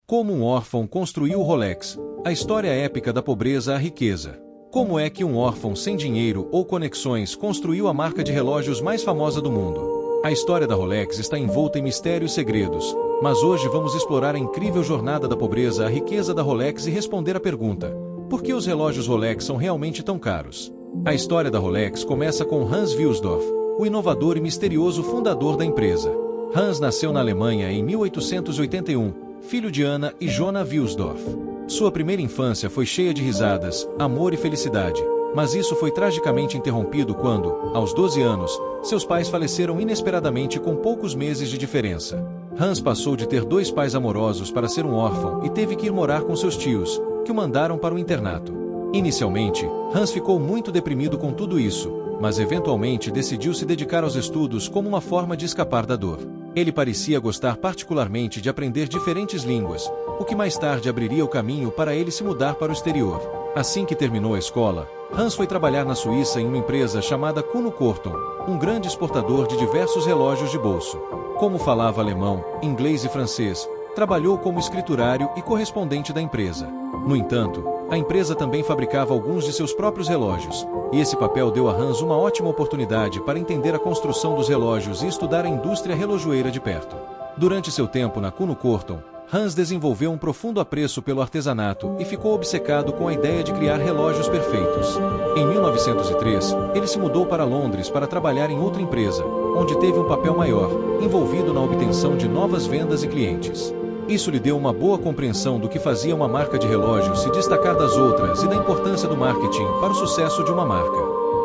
Como um órfão construiu o Rolex, a história épica da pobreza à riqueza. Como é que um órfão sem dinheiro ou conexões construiu a marca de relógios mais famosa do mundo? A história da Rolex está envolta em mistérios e segredos, mas hoje vamos explorar a incrível jornada da pobreza à riqueza da Rolex e responder a pergunta: por que os relógios Rolex são realmente tão caros? A história da Rolex começa com Hans Wilsdorf, o inovador e misterioso fundador da empresa. Hans nasceu na Alemanha em 1881, filho de Anna e Jonah Wilsdorf. Sua primeira infância foi cheia de risadas, amor e felicidade, mas isso foi tragicamente interrompido quando, aos 12 anos, seus pais faleceram inesperadamente com poucos meses de diferença. Hans passou de ter dois pais amorosos para ser um órfão e teve que ir morar com seus tios, que o mandaram para o internato. Inicialmente, Hans ficou muito deprimido com tudo isso, mas eventualmente decidiu se dedicar aos estudos como uma forma de escapar da dor. Ele parecia gostar particularmente de aprender diferentes línguas, o que mais tarde abriria o caminho para ele se mudar para o exterior. Assim que terminou a escola, Hans foi trabalhar na Suíça em uma empresa chamada Kuno Korton, um grande exportador de diversos relógios de bolso. Como falava alemão, inglês e francês, trabalhou como escriturário e correspondente da empresa. No entanto, a empresa também fabricava alguns de seus próprios relógios, e esse papel deu a Hans uma ótima oportunidade para entender a construção dos relógios e estudar a indústria relojoeira de perto. Durante seu tempo na Kuno Korton, Hans desenvolveu um profundo apreço pelo artesanato e ficou obcecado com a ideia de criar relógios perfeitos. Em 1903, ele se mudou para Londres para trabalhar em outra empresa, onde teve um papel maior, envolvido na obtenção de novas vendas e clientes. Isso lhe deu uma boa compreensão do que fazia uma marca de relógios se destacar das outras e da importância do marketing para o sucesso de uma marca.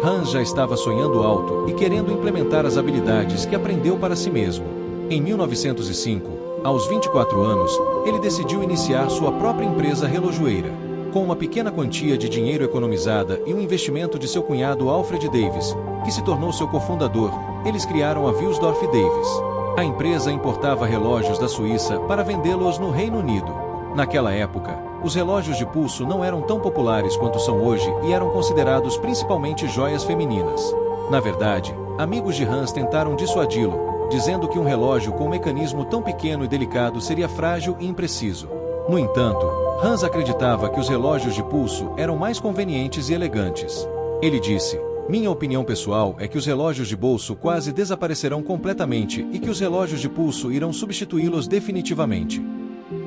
Hans já estava sonhando alto e querendo implementar as habilidades que aprendeu para si mesmo. Em 1905, aos 24 anos, ele decidiu iniciar sua própria empresa relojoeira. Com uma pequena quantia de dinheiro economizada e um investimento de seu cunhado Alfred Davis, que se tornou seu cofundador, eles criaram a Wilsdorf Davis. A empresa importava relógios da Suíça para vendê-los no Reino Unido. Naquela época, os relógios de pulso não eram tão populares quanto são hoje e eram considerados principalmente joias femininas. Na verdade, amigos de Hans tentaram dissuadi-lo, dizendo que um relógio com um mecanismo tão pequeno e delicado seria frágil e impreciso. No entanto, Hans acreditava que os relógios de pulso eram mais convenientes e elegantes. Ele disse: "Minha opinião pessoal é que os relógios de bolso quase desaparecerão completamente e que os relógios de pulso irão substituí-los definitivamente."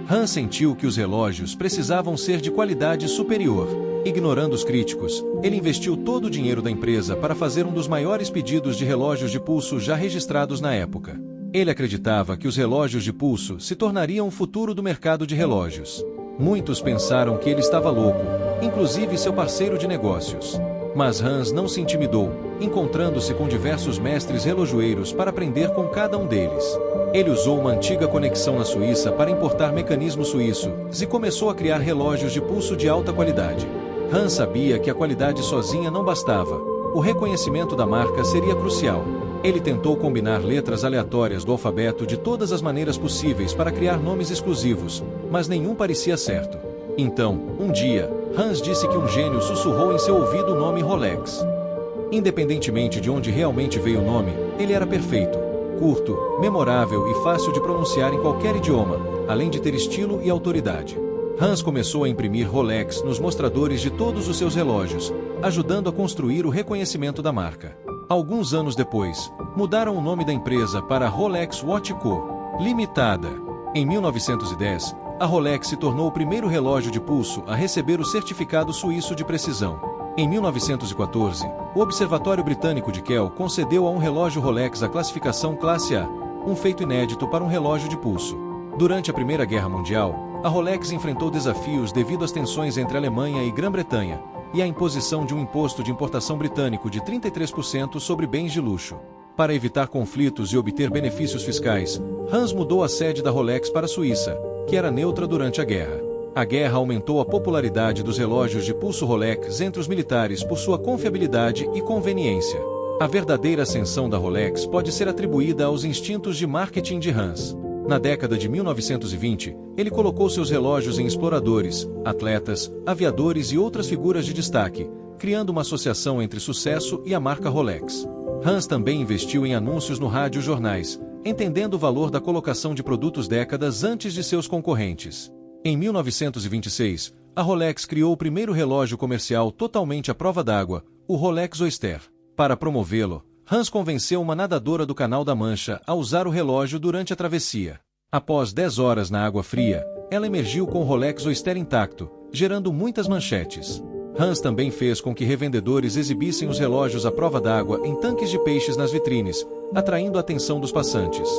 Hans sentiu que os relógios precisavam ser de qualidade superior. Ignorando os críticos, ele investiu todo o dinheiro da empresa para fazer um dos maiores pedidos de relógios de pulso já registrados na época. Ele acreditava que os relógios de pulso se tornariam o futuro do mercado de relógios. Muitos pensaram que ele estava louco, inclusive seu parceiro de negócios. Mas Hans não se intimidou, encontrando-se com diversos mestres relojoeiros para aprender com cada um deles. Ele usou uma antiga conexão na Suíça para importar mecanismos suíços e começou a criar relógios de pulso de alta qualidade. Hans sabia que a qualidade sozinha não bastava. O reconhecimento da marca seria crucial. Ele tentou combinar letras aleatórias do alfabeto de todas as maneiras possíveis para criar nomes exclusivos, mas nenhum parecia certo. Então, um dia, Hans disse que um gênio sussurrou em seu ouvido o nome Rolex. Independentemente de onde realmente veio o nome, ele era perfeito, curto, memorável e fácil de pronunciar em qualquer idioma, além de ter estilo e autoridade. Hans começou a imprimir Rolex nos mostradores de todos os seus relógios, ajudando a construir o reconhecimento da marca. Alguns anos depois, mudaram o nome da empresa para Rolex Watch Co. Limitada. Em 1910, a Rolex se tornou o primeiro relógio de pulso a receber o certificado suíço de precisão. Em 1914, o Observatório Britânico de Kehl concedeu a um relógio Rolex a classificação Classe A, um feito inédito para um relógio de pulso. Durante a Primeira Guerra Mundial, a Rolex enfrentou desafios devido às tensões entre Alemanha e Grã-Bretanha, e a imposição de um imposto de importação britânico de 33% sobre bens de luxo. Para evitar conflitos e obter benefícios fiscais, Hans mudou a sede da Rolex para a Suíça, que era neutra durante a guerra. A guerra aumentou a popularidade dos relógios de pulso Rolex entre os militares por sua confiabilidade e conveniência. A verdadeira ascensão da Rolex pode ser atribuída aos instintos de marketing de Hans. Na década de 1920, ele colocou seus relógios em exploradores, atletas, aviadores e outras figuras de destaque, criando uma associação entre sucesso e a marca Rolex. Hans também investiu em anúncios no rádio e jornais, entendendo o valor da colocação de produtos décadas antes de seus concorrentes. Em 1926, a Rolex criou o primeiro relógio comercial totalmente à prova d'água, o Rolex Oyster. Para promovê-lo, Hans convenceu uma nadadora do Canal da Mancha a usar o relógio durante a travessia. Após 10 horas na água fria, ela emergiu com o Rolex Oyster intacto, gerando muitas manchetes. Hans também fez com que revendedores exibissem os relógios à prova d'água em tanques de peixes nas vitrines, atraindo a atenção dos passantes.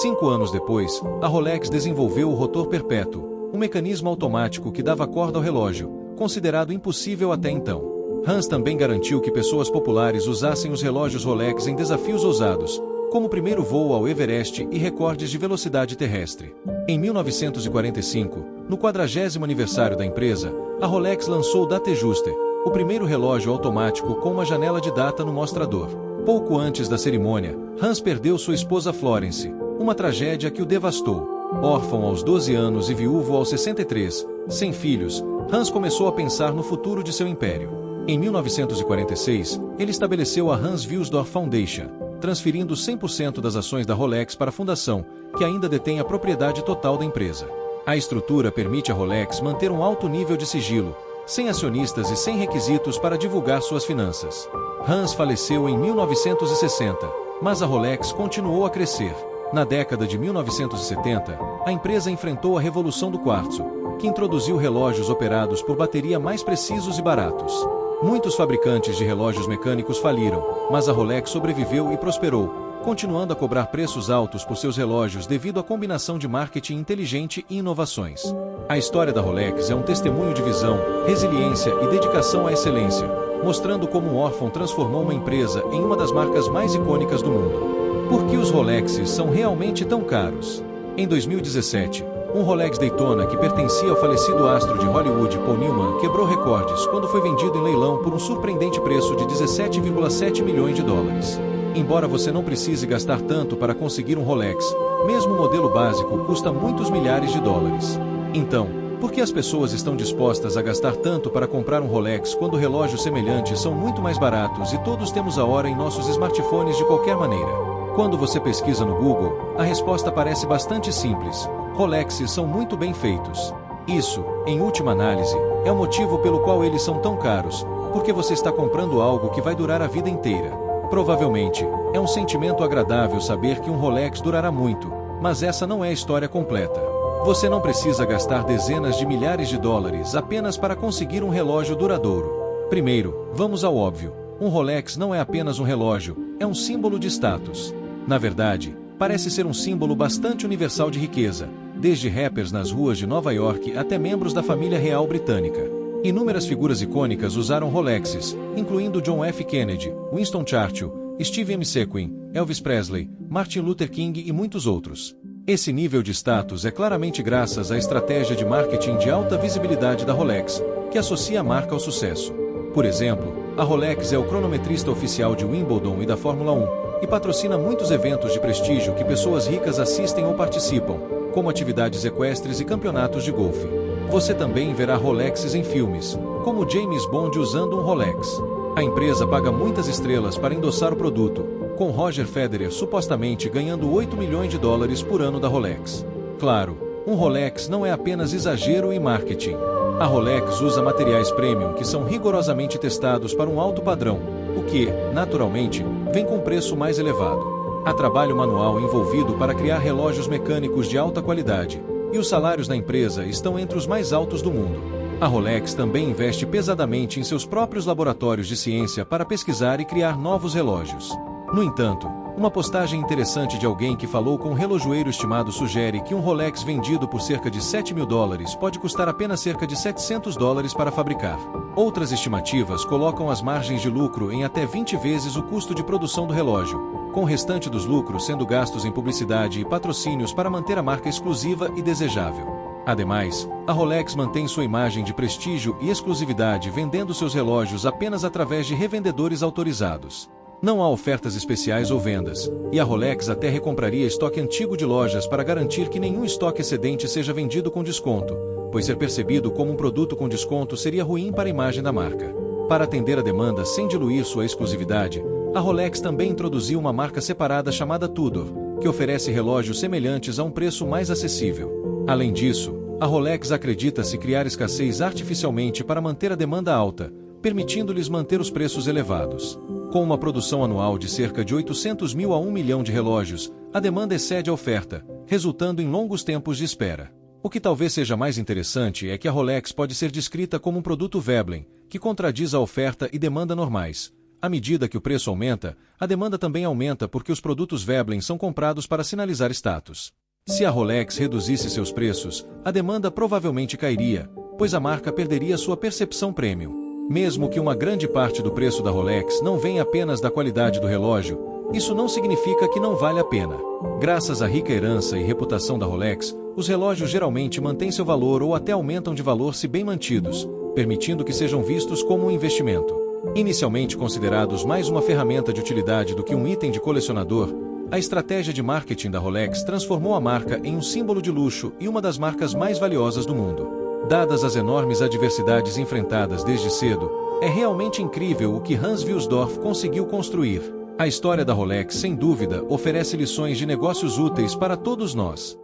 5 anos depois, a Rolex desenvolveu o rotor perpétuo, um mecanismo automático que dava corda ao relógio, considerado impossível até então. Hans também garantiu que pessoas populares usassem os relógios Rolex em desafios ousados, como o primeiro voo ao Everest e recordes de velocidade terrestre. Em 1945, no 40º aniversário da empresa, a Rolex lançou o Datejuster, o primeiro relógio automático com uma janela de data no mostrador. Pouco antes da cerimônia, Hans perdeu sua esposa Florence, uma tragédia que o devastou. Órfão aos 12 anos e viúvo aos 63, sem filhos, Hans começou a pensar no futuro de seu império. Em 1946, ele estabeleceu a Hans Wilsdorf Foundation, transferindo 100% das ações da Rolex para a fundação, que ainda detém a propriedade total da empresa. A estrutura permite à Rolex manter um alto nível de sigilo, sem acionistas e sem requisitos para divulgar suas finanças. Hans faleceu em 1960, mas a Rolex continuou a crescer. Na década de 1970, a empresa enfrentou a revolução do quartzo, que introduziu relógios operados por bateria mais precisos e baratos. Muitos fabricantes de relógios mecânicos faliram, mas a Rolex sobreviveu e prosperou, continuando a cobrar preços altos por seus relógios devido à combinação de marketing inteligente e inovações. A história da Rolex é um testemunho de visão, resiliência e dedicação à excelência, mostrando como um órfão transformou uma empresa em uma das marcas mais icônicas do mundo. Por que os Rolexes são realmente tão caros? Em 2017, um Rolex Daytona que pertencia ao falecido astro de Hollywood Paul Newman quebrou recordes quando foi vendido em leilão por um surpreendente preço de 17,7 milhões de dólares. Embora você não precise gastar tanto para conseguir um Rolex, mesmo o modelo básico custa muitos milhares de dólares. Então, por que as pessoas estão dispostas a gastar tanto para comprar um Rolex quando relógios semelhantes são muito mais baratos e todos temos a hora em nossos smartphones de qualquer maneira? Quando você pesquisa no Google, a resposta parece bastante simples: Rolexes são muito bem feitos. Isso, em última análise, é o motivo pelo qual eles são tão caros, porque você está comprando algo que vai durar a vida inteira. Provavelmente, é um sentimento agradável saber que um Rolex durará muito, mas essa não é a história completa. Você não precisa gastar dezenas de milhares de dólares apenas para conseguir um relógio duradouro. Primeiro, vamos ao óbvio: um Rolex não é apenas um relógio, é um símbolo de status. Na verdade, parece ser um símbolo bastante universal de riqueza, desde rappers nas ruas de Nova York até membros da família real britânica. Inúmeras figuras icônicas usaram Rolexes, incluindo John F. Kennedy, Winston Churchill, Steve McQueen, Elvis Presley, Martin Luther King e muitos outros. Esse nível de status é claramente graças à estratégia de marketing de alta visibilidade da Rolex, que associa a marca ao sucesso. Por exemplo, a Rolex é o cronometrista oficial de Wimbledon e da Fórmula 1, e patrocina muitos eventos de prestígio que pessoas ricas assistem ou participam, como atividades equestres e campeonatos de golfe. Você também verá Rolexes em filmes, como James Bond usando um Rolex. A empresa paga muitas estrelas para endossar o produto, com Roger Federer supostamente ganhando 8 milhões de dólares por ano da Rolex. Claro, um Rolex não é apenas exagero e marketing. A Rolex usa materiais premium que são rigorosamente testados para um alto padrão, o que, naturalmente, vem com preço mais elevado. Há trabalho manual envolvido para criar relógios mecânicos de alta qualidade, e os salários na empresa estão entre os mais altos do mundo. A Rolex também investe pesadamente em seus próprios laboratórios de ciência para pesquisar e criar novos relógios. No entanto, uma postagem interessante de alguém que falou com um relojoeiro estimado sugere que um Rolex vendido por cerca de 7 mil dólares pode custar apenas cerca de 700 dólares para fabricar. Outras estimativas colocam as margens de lucro em até 20 vezes o custo de produção do relógio, com o restante dos lucros sendo gastos em publicidade e patrocínios para manter a marca exclusiva e desejável. Ademais, a Rolex mantém sua imagem de prestígio e exclusividade vendendo seus relógios apenas através de revendedores autorizados. Não há ofertas especiais ou vendas, e a Rolex até recompraria estoque antigo de lojas para garantir que nenhum estoque excedente seja vendido com desconto, pois ser percebido como um produto com desconto seria ruim para a imagem da marca. Para atender a demanda sem diluir sua exclusividade, a Rolex também introduziu uma marca separada chamada Tudor, que oferece relógios semelhantes a um preço mais acessível. Além disso, A Rolex acredita-se criar escassez artificialmente para manter a demanda alta, permitindo-lhes manter os preços elevados. Com uma produção anual de cerca de 800 mil a 1 milhão de relógios, a demanda excede a oferta, resultando em longos tempos de espera. O que talvez seja mais interessante é que a Rolex pode ser descrita como um produto Veblen, que contradiz a oferta e demanda normais. À medida que o preço aumenta, a demanda também aumenta porque os produtos Veblen são comprados para sinalizar status. Se a Rolex reduzisse seus preços, a demanda provavelmente cairia, pois a marca perderia sua percepção premium. Mesmo que uma grande parte do preço da Rolex não venha apenas da qualidade do relógio, isso não significa que não vale a pena. Graças à rica herança e reputação da Rolex, os relógios geralmente mantêm seu valor ou até aumentam de valor se bem mantidos, permitindo que sejam vistos como um investimento. Inicialmente considerados mais uma ferramenta de utilidade do que um item de colecionador, a estratégia de marketing da Rolex transformou a marca em um símbolo de luxo e uma das marcas mais valiosas do mundo. Dadas as enormes adversidades enfrentadas desde cedo, é realmente incrível o que Hans Wilsdorf conseguiu construir. A história da Rolex, sem dúvida, oferece lições de negócios úteis para todos nós.